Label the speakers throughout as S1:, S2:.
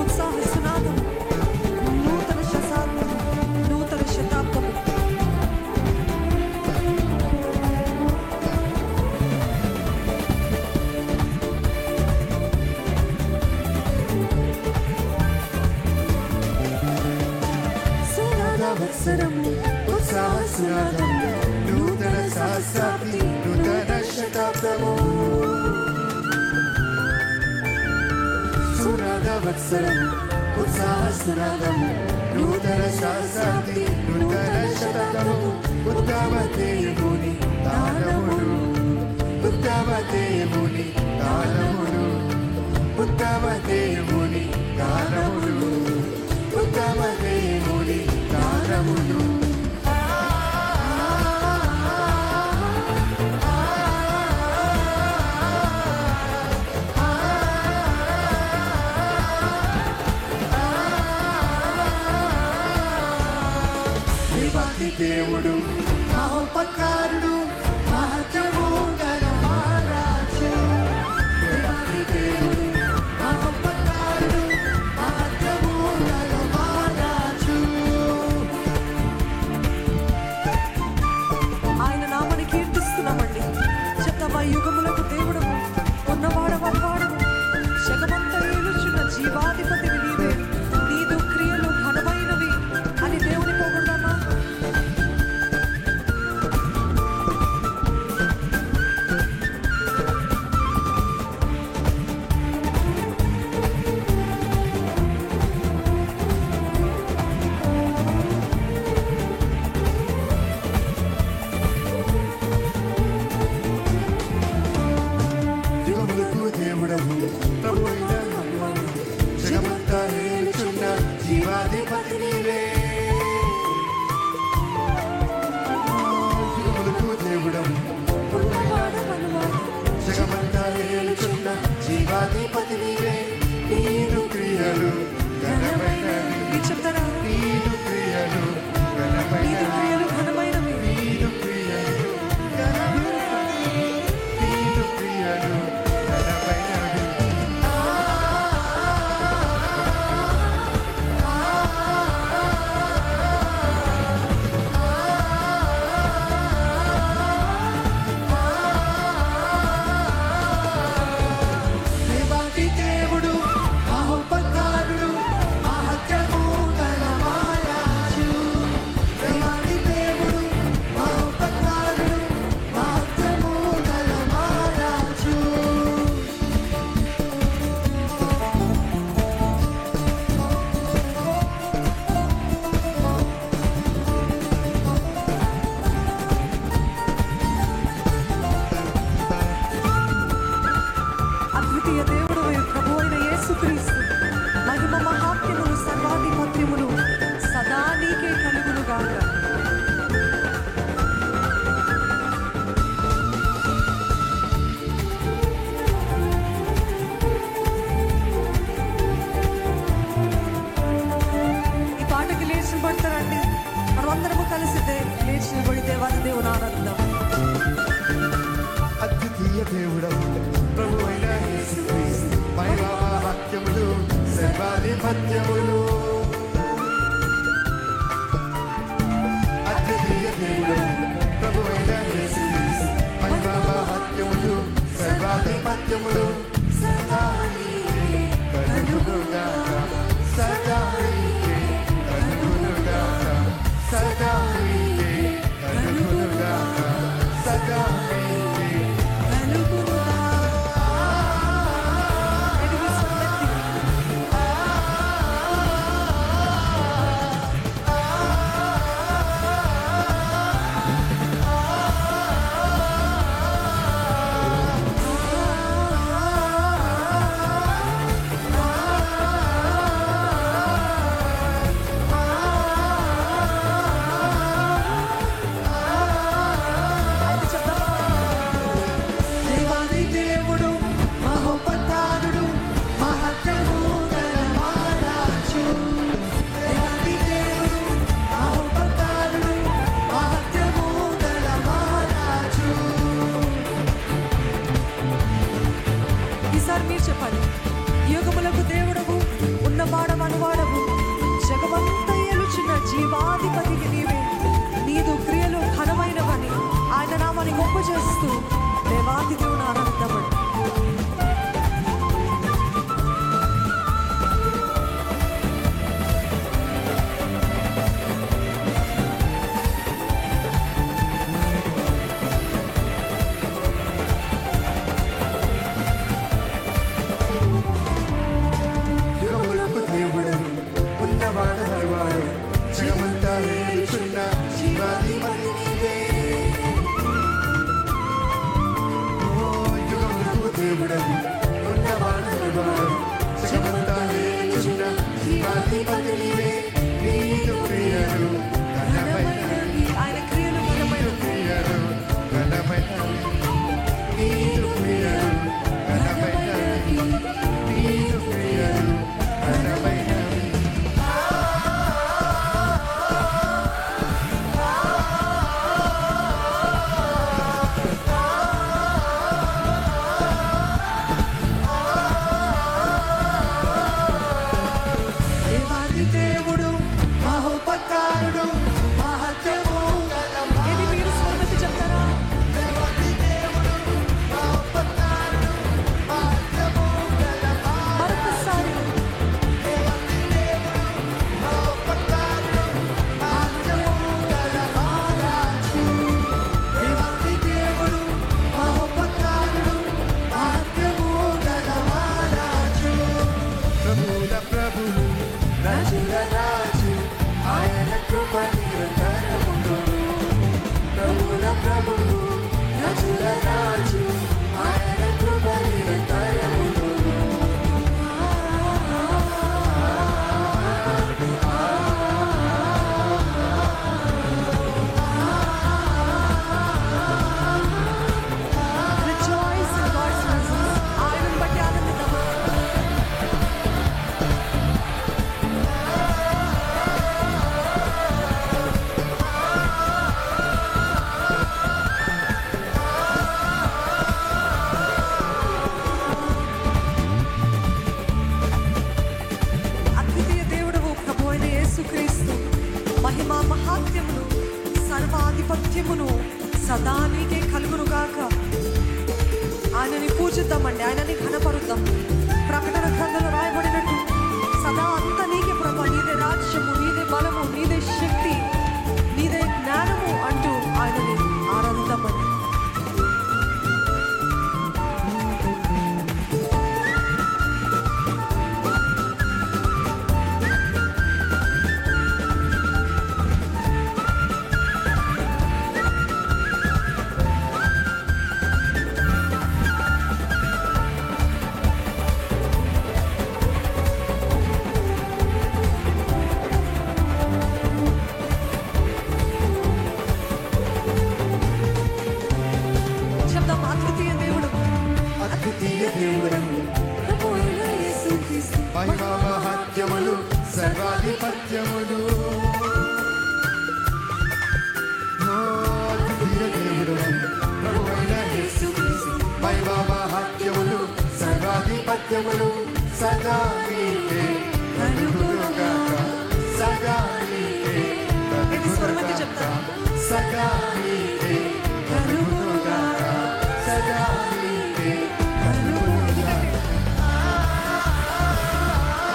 S1: ఉత్సాహ సునాదం, నూతన శతాబ్దం, నూతన శతాబ్దం. సునాదవత్సరం, ఉత్సాహ సునాదం, నూతన సహస్రాబ్ది, నూతన శతాబ్దము. సునాదవత్సరం, ఉత్సాహ సునాదం, నూతన సహస్రాబ్ది, నూతన శతాబ్దము. ఉత్తమ దేవుని దానమును, ఉత్తమ దేవుని దానమును, ఉత్తమ దేవుని దానమును, ఉత్తమ దేవుని దానమును. దేవుడు మహోపకారుడు, మహత్యము గల మహారాజు. దేవుడు మహోపకారుడు, మహత్యము గల మహారాజు. ఆయన నామని కీర్తిస్తున్నామండి. చెత్తమా యుగములకు దేవుడు, ఉన్నవాడవన్నవాడు, జగమంతా ఏలుచున్న జీవాధిపతివి నీవే. నీదు క్రియలు ఘనమైనవి అని దేవుని పొగుడుదామా? జీవాధిపతి నీవే. నీదు క్రియలు ఘనమైనవి, చెప్తారా? నీదు క్రియలు ఘనమైనవి, నీదు క్రియలు ఘనమైనవి, నీదు క్రియలు ఘనమైనవి. దేవుడు మహోపకారుడు, మహత్యము గల మహారాజు. దేవుడు మహోపకారుడు, మహత్యము గల మహారాజు. అద్వితీయ దేవుడు ప్రభు అయిన యేసుక్రీస్తు, మహిమ మహాత్మ్యములు సర్వాధిపత్యములు సదా నీకే కలుగును గాక. ఈ పాటకి లేచి పడతారండి. మనమందరము కలిసి లేచి నిలబడి దేవాది దేవుని ఆరాధిద్దాం.
S2: అద్వితీయ దేవుడవు ప్రభు అయిన యేసుక్రీస్తు, మహిమ మహాత్మ్యములు సర్వాధిపత్యములు. అద్వితీయ దేవుడవు ప్రభు అయిన యేసుక్రీస్తు, మహిమ మహాత్మ్యములు సర్వాధిపత్యములు. సదా నీకే కలుగునుగాక, సదా నీకే కలుగునుగాక, సదా నీకే కలుగునుగాక, సదా నీకే
S1: చెప్పాలి. యుగములకు దేవుడవు, ఉన్నవాడు జీవాధిపతికి నీవే, నీదు క్రియలు ఘనమైనవని ఆయన నామాన్ని గొప్ప చేస్తూ దేవాది దేవుని ఆరాధిద్దామండి.
S2: యుగములకు దేవుడను ఉన్నవాడు హరివాడు జగమంతా ఏలుచున్న జీవాధిపతి నీవే. యుగములకు దేవుడను ఉన్నవాడు హరివాడు జగమంతా ఏలుచున్న జీవాధిపతి నీవే. నీదు క్రియలు ఘనమైనవి,
S1: ఆయన క్రియలు ఘనమైనవి,
S2: క్రియలు ఘనమైనవి, నీదు క్రియలు ఘనమైనవి, నీదు క్రియలు ఘనమైనవి. దేవాది దేవుడు మహోపకారుడు మహత్యము గలవాడు.
S1: ఇది మీరు స్వరమెత్తి చెప్తారా?
S2: దేవాది దేవుడు మహోపకారుడు మహత్యము గలవాడు.
S1: మరొకసారి
S2: దేవాది దేవుడు మహోపకారుడు మహత్యము గలవాడు. దేవాది దేవుడు మహోపకారుడు మహత్యము గలవాడు. ప్రభువుల ప్రభువు రాజుల రాజు ఆయన కృప నిరంతరముండును. ప్రభువుల ప్రభువు రాజుల రాజు ఆయన కృప నిరంతరముండును.
S1: rejoice in God's presence. ఆయనను బట్టి ఆనందిద్దామా? అద్వితీయ దేవుడవు ప్రభు అయిన యేసుక్రీస్తు, మహిమా మహాత్యమును సర్వాధిపత్యమును సదా నీకే కలుగునుగాక. ఆయనని పూజిద్దామండి, ఆయనని ఘనపరుద్దాం. ప్రకటన గ్రంథంలో రాయబడినట్టు సదా అంతా నీకే ప్రభు, నీదే రాజ్యము, నీదే బలము, నీదే శక్తి, నీదే జ్ఞానము అంటూ ఆయనని ఆరాధిద్దామండి. శబ్దం అద్వితీయ దేవుడు,
S2: అద్వితీయ దేవుడు
S1: ప్రభు అయిన యేసుక్రీస్తు,
S2: మహిమా మహత్యములు సర్వాధిపత్యములు. ఓ అద్వితీయ దేవుడు ప్రభువైన యేసుక్రీస్తు, మహిమా మహత్యములు సర్వాధిపత్యములు సదా నీకే కలుగునుగాక. సదా నీకే
S1: ఇది స్వరమెత్తి
S2: కలుగునుగాక.
S1: చెప్తారా?
S2: సదా నీకే కలుగునుగాక. సదా నీకే కలుగునుగాక.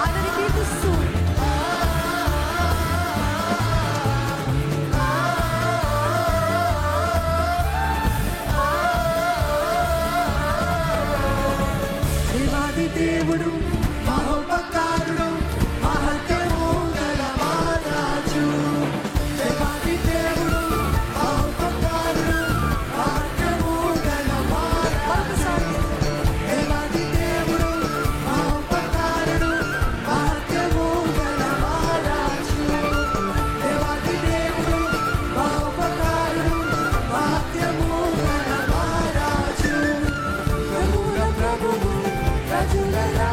S1: ఆయనని కీర్తిస్తూ
S2: దేవాది దేవుడు మహోపకారుడు మహత్యము గలవాడు. దేవాది దేవుడు మహోపకారుడు మహత్యము గలవాడు.
S1: మరొకసారి
S2: దేవాది దేవుడు మహోపకారుడు మహత్యము గలవాడు. దేవాది దేవుడు మహోపకారుడు మహత్యము గలవాడు. ప్రభువుల ప్రభువు రాజుల రాజు